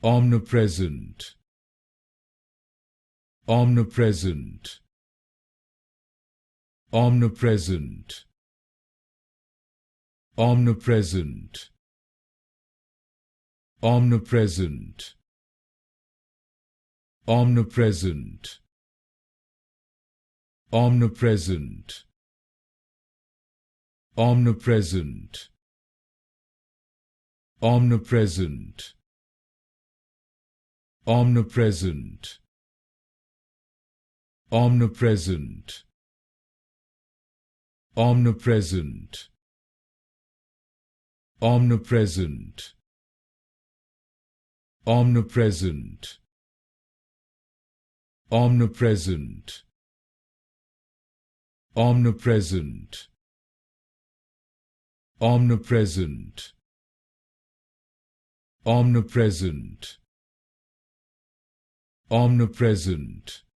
omnipresent, omnipresent, omnipresent, omnipresent, omnipresent, omnipresent, omnipresent, omnipresent, omnipresent, omnipresent, omnipresent, omnipresent, omnipresent, omnipresent, omnipresent, omnipresent, omnipresent, omnipresent, omnipresent,